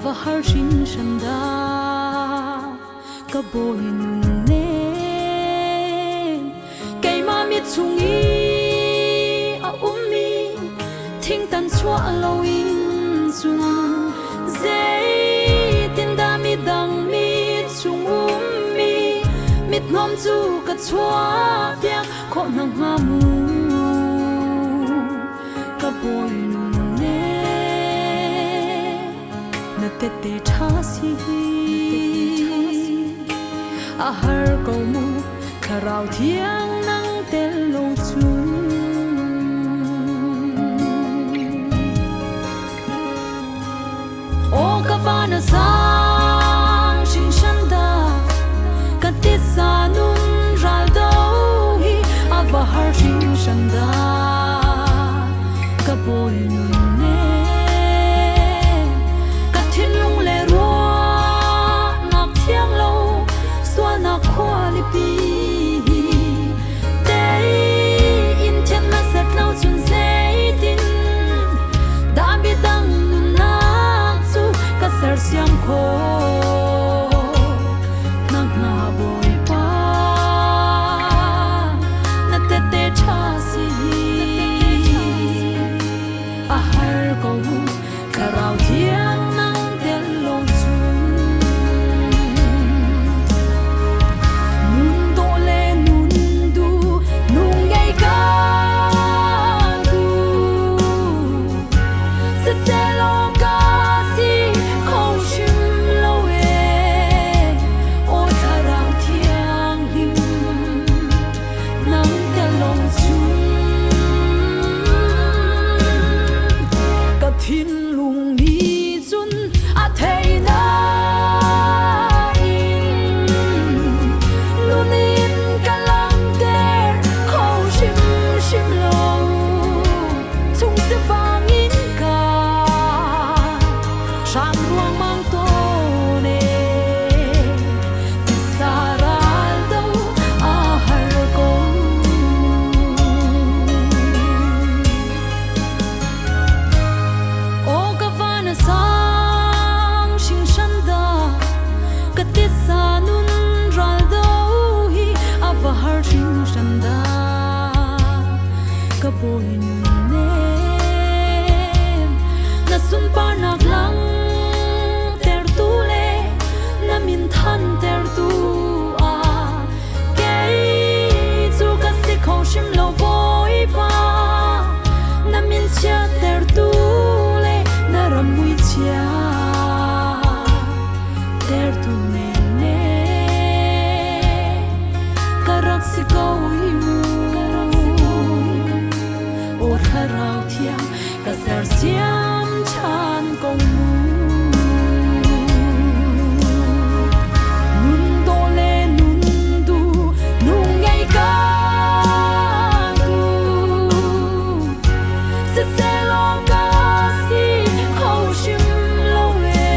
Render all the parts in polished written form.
ava har shin shanda ka boy nun ne kai ma mi chungi a ummi thing tan chwa lo in chung zai tin da mi dang mi chung ummi mit nom chu ka chwa pia kho nang ma mu ka boy nun ne na te te tha si a har ko mu kharau thiang nang tel lo chu o ka va na sang shin shan da ka ti sa nun ral do hi a va har shin shan da ka boy nun ne ka thin lung le ro nak thiang lo swa na khwa li pi day in chen na sat lo chun sei tin da bi dang nun na chu ka sar siam kho nak na boy pa na te te cha si a har ko karau thiang nang tel lo chu nun do le nun du nung ngai ka du se se lo ka si ko shim lo e o karau thiang him nang tel lo chu ka thin lung ni chun a thei na in nun in ka lang der kho shim shim lo chung se vang in ka sham ruang mang to ne ti saral do a har ko o ka va na sang shin shan da ka ti sa nun ral do hi a va har shin shan da ka boy nun ne na sun pa nak lang ter tu le na min than ter tu a kei chu ka si kho shim lo boy pa na min chia ter tu le na ram mui chia ter tu ne ne karak si ko hi mu o tharau thiam ka sar siam chan ko mu nun do le nun du nung ngai ka du se se lo ka si ko shim lo e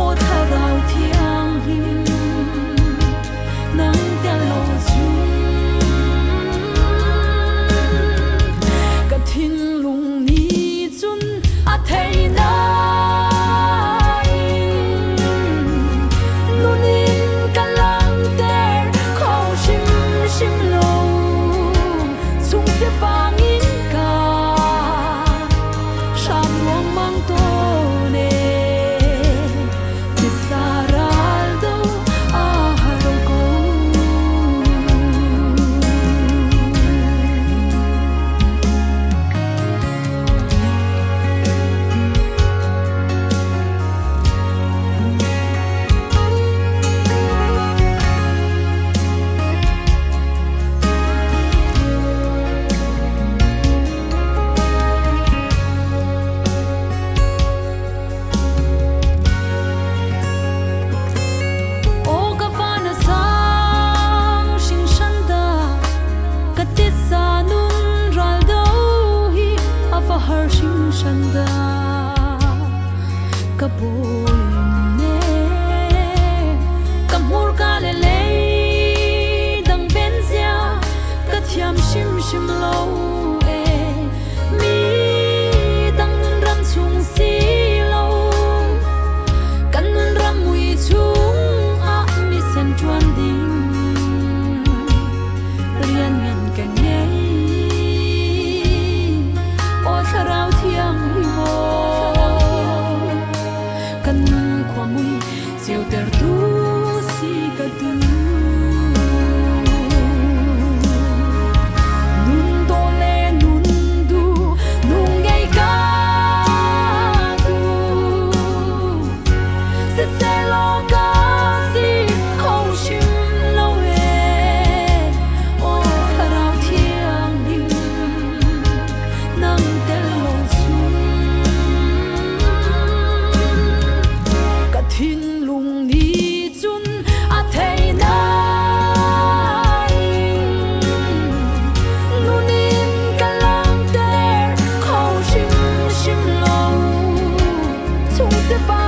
o tharau thiang him nang tel lo chu ka thin lung ni chun a thei na in nun in ka lang der kho shim shim lo chung se vang in ka sham ruang mang to ne ti saral do a har ko o ka va na sang shin shan da ka ti sa nun ral do hi a va har shin shan da ka boy ne ka mur ka le le dang ben zia ka thiam shim shim lo e mi dang ram chung si lo se fa